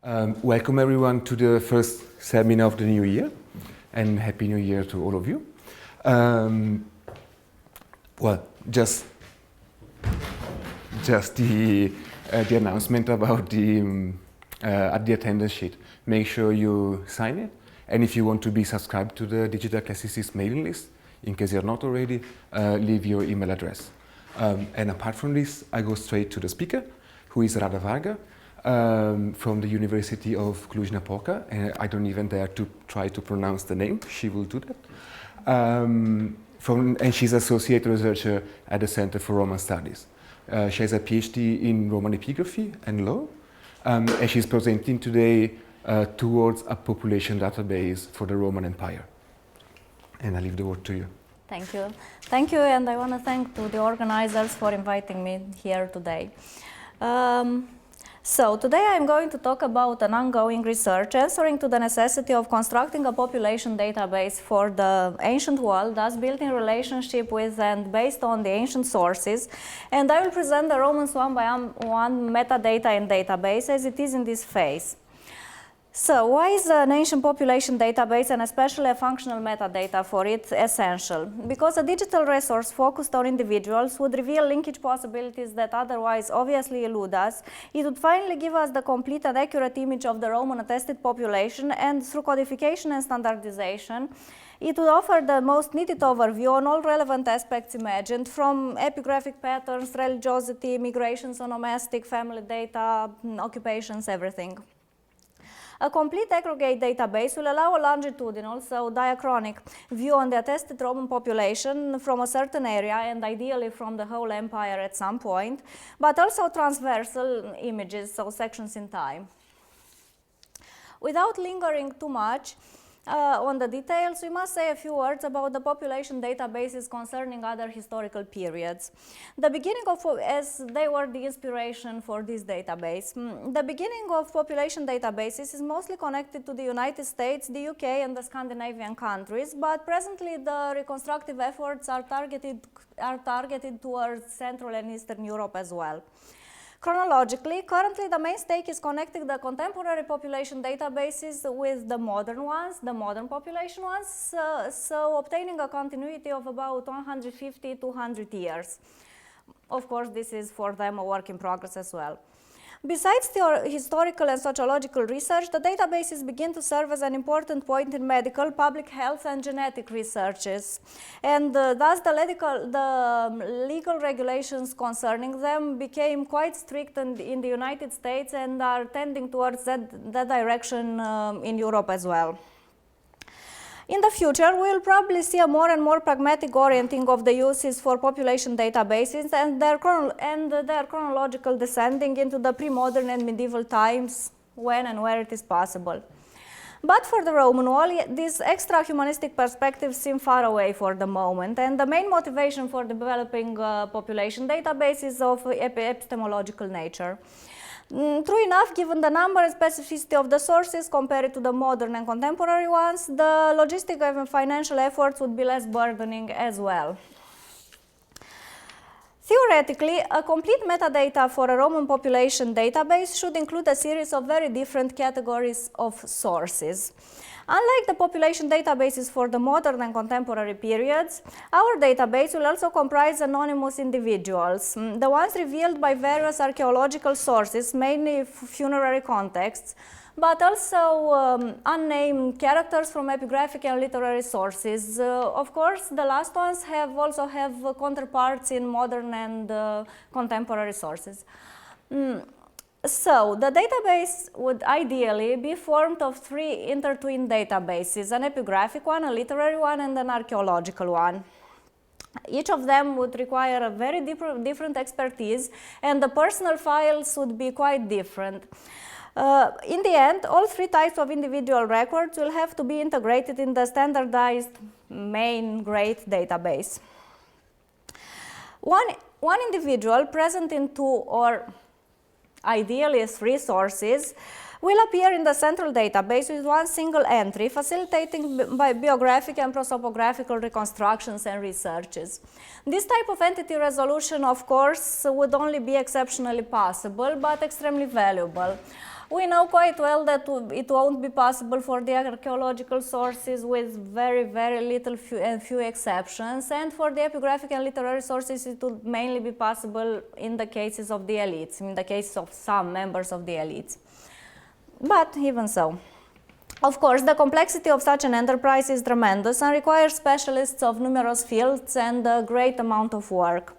Welcome everyone to the first seminar of the new year, and Happy New Year to all of you. Just the announcement about the at the attendance sheet. Make sure you sign it, and if you want to be subscribed to the Digital Classicist mailing list, in case you're not already, leave your email address. And apart from this, I go straight to the speaker, who is Rada Varga, from the University of Cluj-Napoca, and I don't even dare to try to pronounce the name. She will do that. And she's associate researcher at the Center for Roman Studies. She has a PhD in Roman epigraphy and law, and she's presenting today towards a population database for the Roman Empire. And I leave the word to you. Thank you. Thank you, and I want to thank to the organizers for inviting me here today. So today I'm going to talk about an ongoing research answering to the necessity of constructing a population database for the ancient world, thus built in relationship with and based on the ancient sources. And I will present the Romans one by one metadata in database as it is in this phase. So why is an ancient population database, and especially a functional metadata for it, essential? Because a digital resource focused on individuals would reveal linkage possibilities that otherwise obviously elude us. It would finally give us the complete and accurate image of the Roman attested population, and through codification and standardization, it would offer the most needed overview on all relevant aspects imagined, from epigraphic patterns, religiosity, migrations, onomastic, family data, occupations, everything. A complete aggregate database will allow a longitudinal, so diachronic, view on the attested Roman population from a certain area, and ideally from the whole empire at some point, but also transversal images, so sections in time. Without lingering too much on the details, we must say a few words about the population databases concerning other historical periods. The beginning of, as they were the inspiration for this database, the beginning of population databases is mostly connected to the United States, the UK and the Scandinavian countries, but presently the reconstructive efforts are targeted towards Central and Eastern Europe as well. Chronologically, currently the main stake is connecting the contemporary population databases with the modern ones, the modern population ones, so obtaining a continuity of about 150 to 100 years. Of course, this is for them a work in progress as well. Besides the historical and sociological research, the databases begin to serve as an important point in medical, public health and genetic researches. And thus the legal regulations concerning them became quite strict in the United States and are tending towards that direction in Europe as well. In the future, we will probably see a more and more pragmatic orienting of the uses for population databases and their chronological descending into the pre-modern and medieval times when and where it is possible. But for the Roman wall, these extra humanistic perspectives seem far away for the moment, and the main motivation for developing population databases is of epistemological nature. True enough, given the number and specificity of the sources compared to the modern and contemporary ones, the logistical and financial efforts would be less burdening as well. Theoretically, a complete metadata for a Roman population database should include a series of very different categories of sources. Unlike the population databases for the modern and contemporary periods, our database will also comprise anonymous individuals, the ones revealed by various archaeological sources, mainly funerary contexts, but also unnamed characters from epigraphic and literary sources. Of course, the last ones also have counterparts in modern and contemporary sources. So, the database would ideally be formed of three intertwined databases, an epigraphic one, a literary one, and an archaeological one. Each of them would require a very different expertise, and the personal files would be quite different. In the end, all three types of individual records will have to be integrated in the standardized main great database. One individual present in two or ideally three sources will appear in the central database with one single entry, facilitating biographic and prosopographical reconstructions and researches. This type of entity resolution, of course, would only be exceptionally possible, but extremely valuable. We know quite well that it won't be possible for the archaeological sources with very, very little few exceptions, and for the epigraphic and literary sources it would mainly be possible in the cases of the elites, in the cases of some members of the elites. But even so. Of course, the complexity of such an enterprise is tremendous and requires specialists of numerous fields and a great amount of work.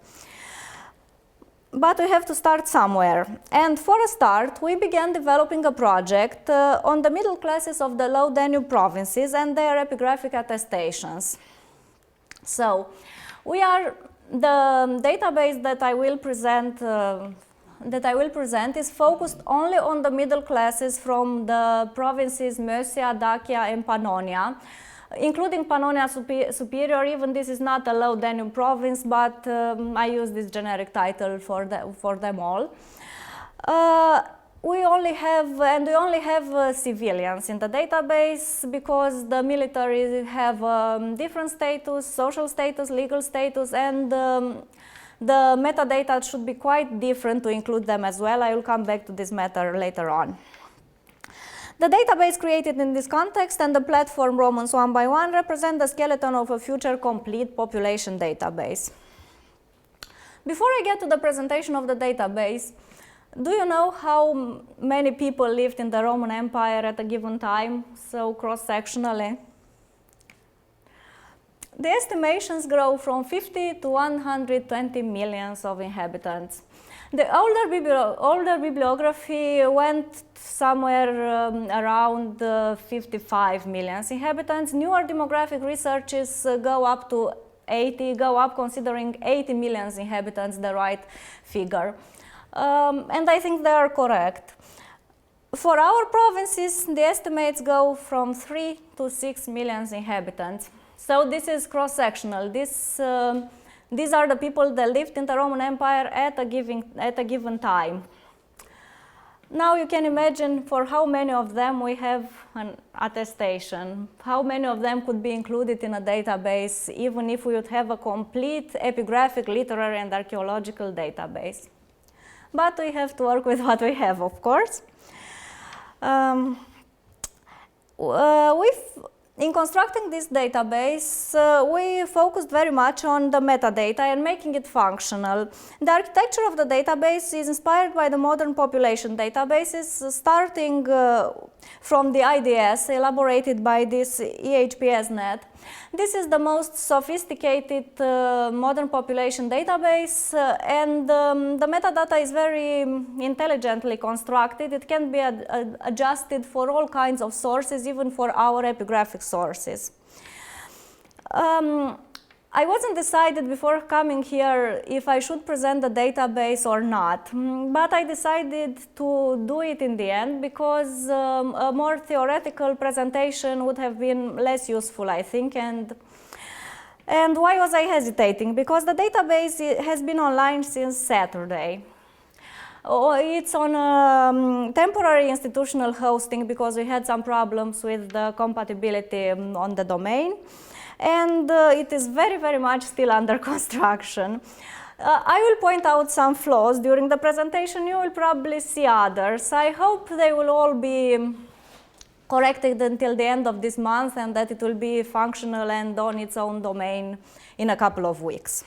But we have to start somewhere. And for a start, we began developing a project on the middle classes of the Low Danube provinces and their epigraphic attestations. So, the database that I will present is focused only on the middle classes from the provinces Moesia, Dacia and Pannonia, including Pannonia Superior. Even this is not a Low Danube province, but I use this generic title for them all. We only have civilians in the database because the military have different status, social status, legal status, and the metadata should be quite different to include them as well. I will come back to this matter later on. The database created in this context and the platform Romans 1 by 1 represent the skeleton of a future complete population database. Before I get to the presentation of the database, do you know how many people lived in the Roman Empire at a given time, so cross-sectionally? The estimations grow from 50 to 120 millions of inhabitants. The older bibliography went somewhere around 55 million inhabitants. Newer demographic researches go up considering 80 million inhabitants the right figure. And I think they are correct. For our provinces, the estimates go from 3 to 6 million inhabitants. So this is cross-sectional. These are the people that lived in the Roman Empire at a given time. Now you can imagine for how many of them we have an attestation, how many of them could be included in a database, even if we would have a complete epigraphic, literary and archaeological database. But we have to work with what we have, of course. In constructing this database, we focused very much on the metadata and making it functional. The architecture of the database is inspired by the modern population databases, starting from the IDS elaborated by this EHPSnet. This is the most sophisticated modern population database, and the metadata is very intelligently constructed. It can be adjusted for all kinds of sources, even for our epigraphic sources. I wasn't decided before coming here if I should present the database or not, but I decided to do it in the end because a more theoretical presentation would have been less useful, I think. And why was I hesitating? Because the database has been online since Saturday. It's on temporary institutional hosting because we had some problems with the compatibility on the domain. And it is very, very much still under construction. I will point out some flaws during the presentation. You will probably see others. I hope they will all be corrected until the end of this month and that it will be functional and on its own domain in a couple of weeks.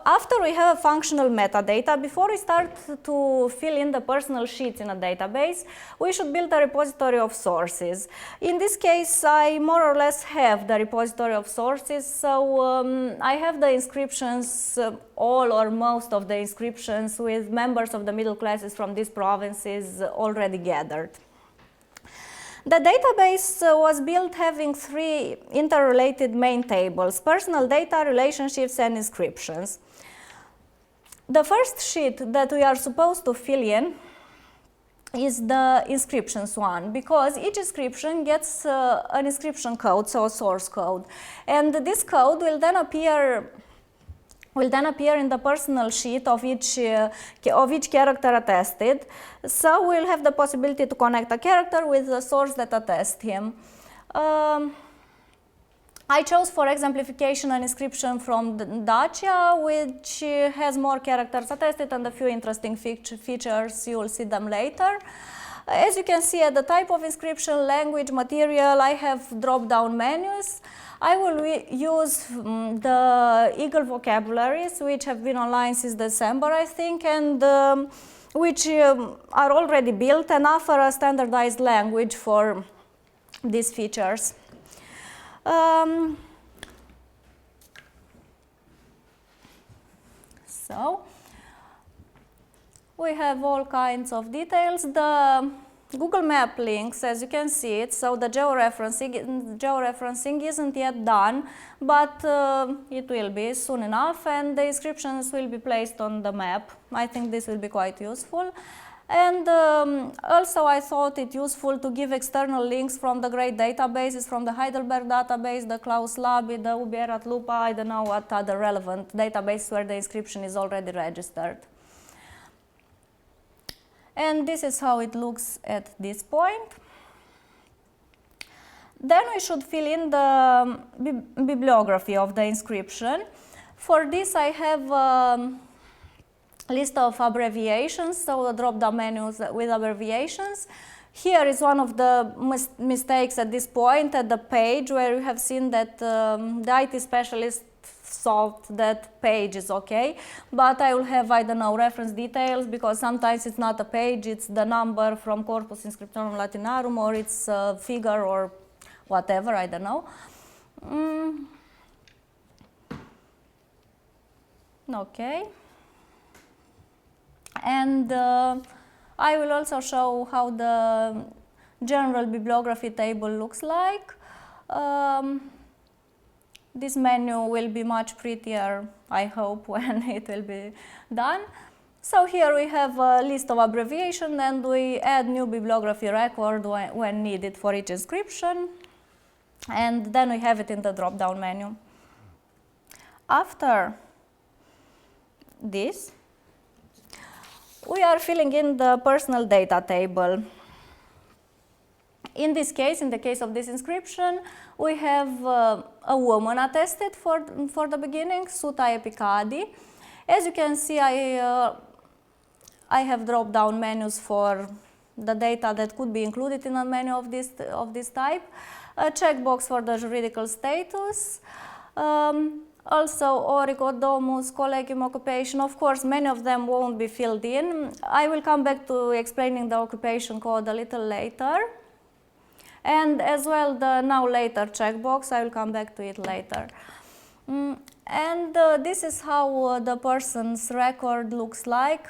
After we have a functional metadata, before we start to fill in the personal sheets in a database, we should build a repository of sources. In this case, I more or less have the repository of sources, so I have the inscriptions, all or most of the inscriptions with members of the middle classes from these provinces already gathered. The database was built having three interrelated main tables: personal data, relationships, and inscriptions. The first sheet that we are supposed to fill in is the inscriptions one, because each inscription gets an inscription code, so a source code. And this code will then appear in the personal sheet of each character attested. So we'll have the possibility to connect a character with the source that attests him. I chose for exemplification an inscription from Dacia, which has more characters attested and a few interesting features. You will see them later. As you can see, at the type of inscription, language, material, I have drop-down menus. I will use the Eagle vocabularies, which have been online since December, I think, and which are already built and offer a standardized language for these features. So, we have all kinds of details. The Google Map links, as you can see it, so the georeferencing isn't yet done, but it will be soon enough, and the inscriptions will be placed on the map. I think this will be quite useful. And also I thought it useful to give external links from the great databases, from the Heidelberg database, the Klaus Labi, the Uberat Lupa, I don't know what other relevant databases where the inscription is already registered. And this is how it looks at this point. Then we should fill in the bibliography of the inscription. For this I have list of abbreviations, so the drop-down menus with abbreviations. Here is one of the mistakes at this point at the page, where you have seen that the IT specialist thought that page is okay, but I will have, I don't know, reference details, because sometimes it's not a page, it's the number from Corpus Inscriptionum Latinarum, or it's a figure or whatever, I don't know. Okay. And I will also show how the general bibliography table looks like. This menu will be much prettier, I hope, when it will be done. So here we have a list of abbreviation, and we add new bibliography record when needed for each inscription, and then we have it in the drop-down menu. After this, we are filling in the personal data table. In this case, in the case of this inscription, we have a woman attested for the beginning, Suta Epicadi. As you can see, I have drop-down menus for the data that could be included in a menu of this type, a checkbox for the juridical status, also Origo, Domus, Collegium, Occupation. Of course, many of them won't be filled in. I will come back to explaining the occupation code a little later. And as well the now later checkbox, I will come back to it later. And this is how the person's record looks like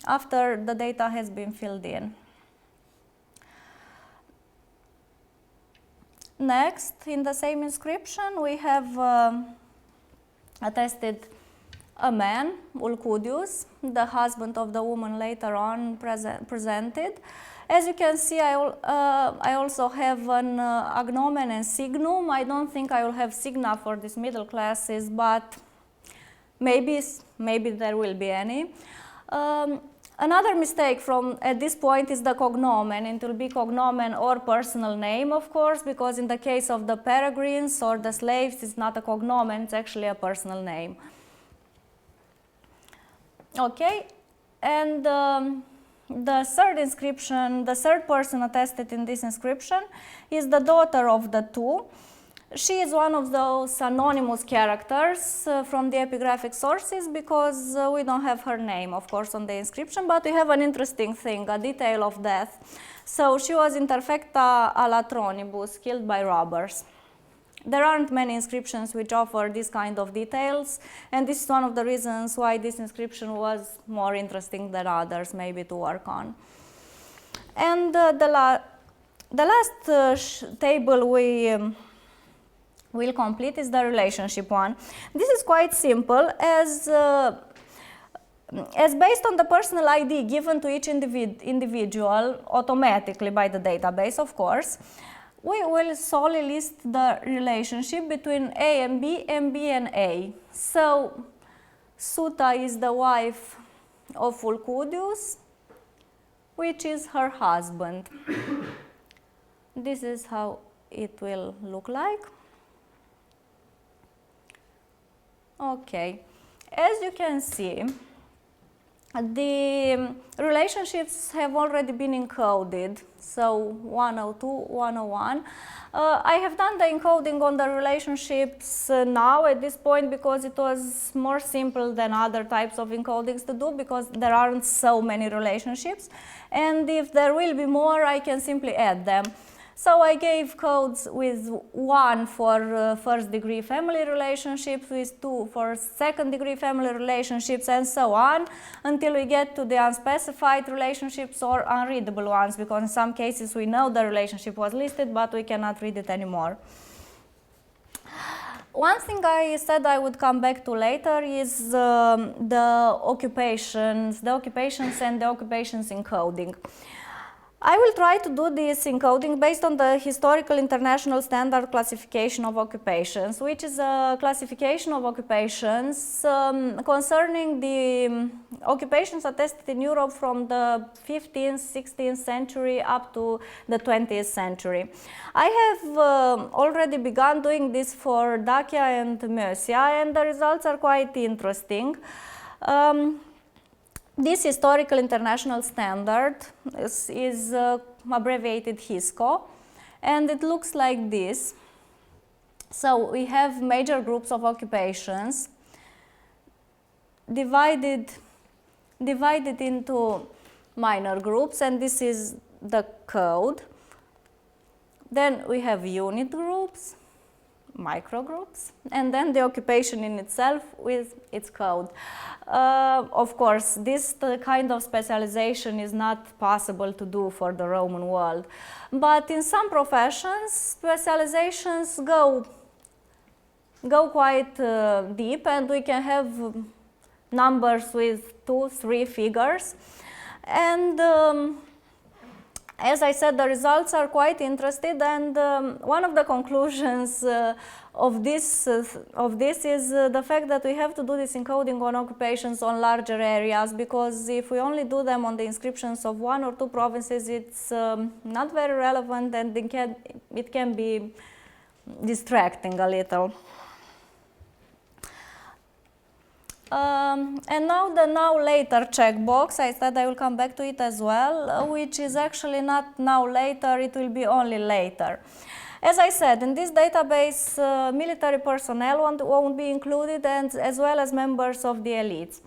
after the data has been filled in. Next, in the same inscription, we have attested a man, Ulcudius, the husband of the woman later on presented. As you can see, I also have an agnomen and signum. I don't think I will have signa for these middle classes, but maybe there will be any. Another mistake at this point is the cognomen. It will be cognomen or personal name, of course, because in the case of the peregrines or the slaves, it's not a cognomen, it's actually a personal name. Okay, and the third inscription, the third person attested in this inscription is the daughter of the two. She is one of those anonymous characters from the epigraphic sources, because we don't have her name, of course, on the inscription, but we have an interesting thing, a detail of death. So she was interfecta a latronibus, killed by robbers. There aren't many inscriptions which offer this kind of details, and this is one of the reasons why this inscription was more interesting than others, maybe, to work on. And the last table we will complete is the relationship one. This is quite simple, as based on the personal ID given to each individual automatically by the database, of course, we will solely list the relationship between A and B and A. So Suta is the wife of Ulcudius, which is her husband. This is how it will look like. Okay, as you can see, the relationships have already been encoded, so 102, 101. I have done the encoding on the relationships now at this point because it was more simple than other types of encodings to do, because there aren't so many relationships, and if there will be more, I can simply add them. So I gave codes with 1 for first degree family relationships, with 2 for second degree family relationships, and so on, until we get to the unspecified relationships or unreadable ones, because in some cases we know the relationship was listed, but we cannot read it anymore. One thing I said I would come back to later is the occupations and the occupations encoding. I will try to do this encoding based on the Historical International Standard Classification of Occupations, which is a classification of occupations concerning the occupations attested in Europe from the 15th, 16th century up to the 20th century. I have already begun doing this for Dacia and Mösia, and the results are quite interesting. This historical international standard is abbreviated HISCO, and it looks like this. So we have major groups of occupations divided into minor groups, and this is the code. Then we have unit groups, microgroups, and then the occupation in itself with its code. Of course, this kind of specialization is not possible to do for the Roman world, but in some professions, specializations go quite deep, and we can have numbers with 2, 3 figures. And as I said, the results are quite interesting, and one of the conclusions of this is the fact that we have to do this encoding on occupations on larger areas, because if we only do them on the inscriptions of 1 or 2 provinces, it's not very relevant, and it can be distracting a little. And now the now later checkbox, I said I will come back to it as well, which is actually not now later, it will be only later. As I said, in this database, military personnel won't be included, and as well as members of the elites.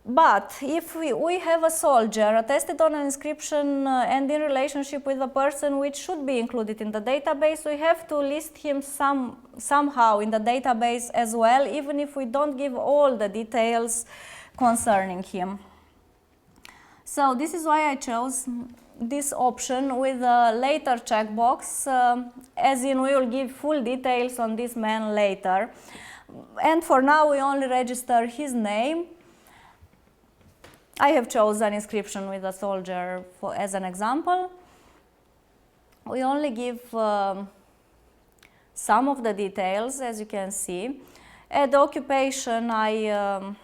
But if we have a soldier attested on an inscription and in relationship with a person which should be included in the database, we have to list him somehow in the database as well, even if we don't give all the details concerning him. So this is why I chose this option with a later checkbox, as in we will give full details on this man later. And for now we only register his name. I have chosen an inscription with a soldier as an example. We only give some of the details, as you can see. At the occupation, I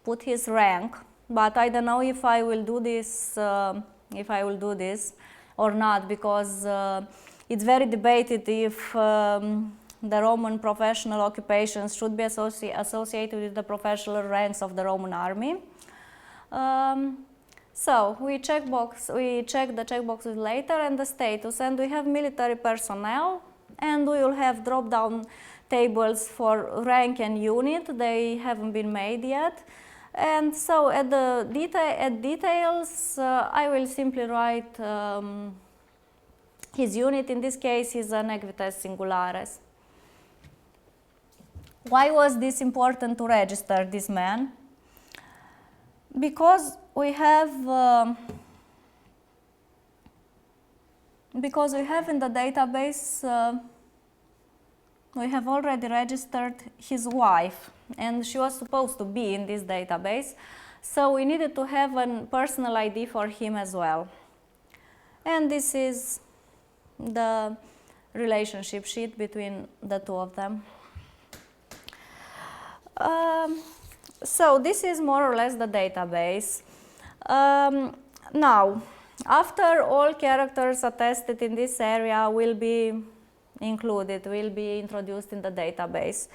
put his rank, but I don't know if I will do this, or not, because it's very debated if the Roman professional occupations should be associated with the professional ranks of the Roman army. So we check the checkboxes later and the status, and we have military personnel, and we will have drop-down tables for rank and unit. They haven't been made yet. And so at details, I will simply write his unit. In this case, is an equites singulares. Why was this important to register this man? Because we have in the database, we have already registered his wife, and she was supposed to be in this database, so we needed to have a personal ID for him as well. And this is the relationship sheet between the two of them. So this is more or less the database. Now, after all characters attested in this area will be included, will be introduced in the database,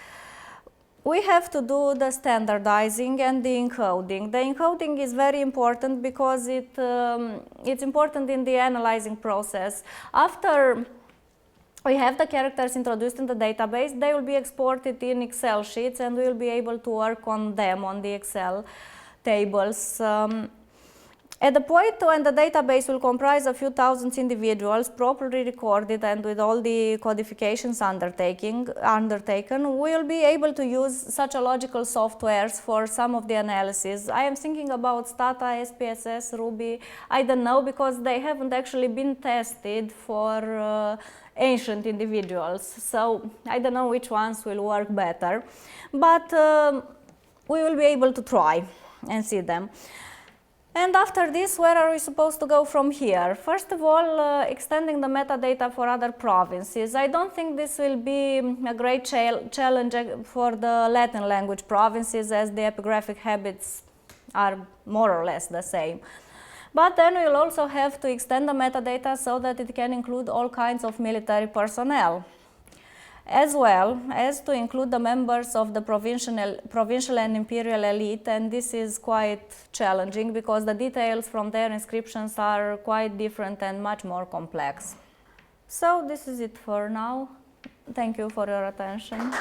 we have to do the standardizing and the encoding. The encoding is very important because it's important in the analyzing process. After we have the characters introduced in the database, they will be exported in Excel sheets and we will be able to work on them on the Excel tables. At the point when the database will comprise a few thousand individuals properly recorded and with all the codifications undertaken, we will be able to use such a logical softwares for some of the analysis. I am thinking about Stata, SPSS, Ruby, I don't know, because they haven't actually been tested for ancient individuals. So I don't know which ones will work better, but we will be able to try and see them. And after this, where are we supposed to go from here? First of all, extending the metadata for other provinces. I don't think this will be a great challenge for the Latin language provinces, as the epigraphic habits are more or less the same. But then we'll also have to extend the metadata so that it can include all kinds of military personnel, as well as to include the members of the provincial and imperial elite, and this is quite challenging because the details from their inscriptions are quite different and much more complex. So this is it for now. Thank you for your attention.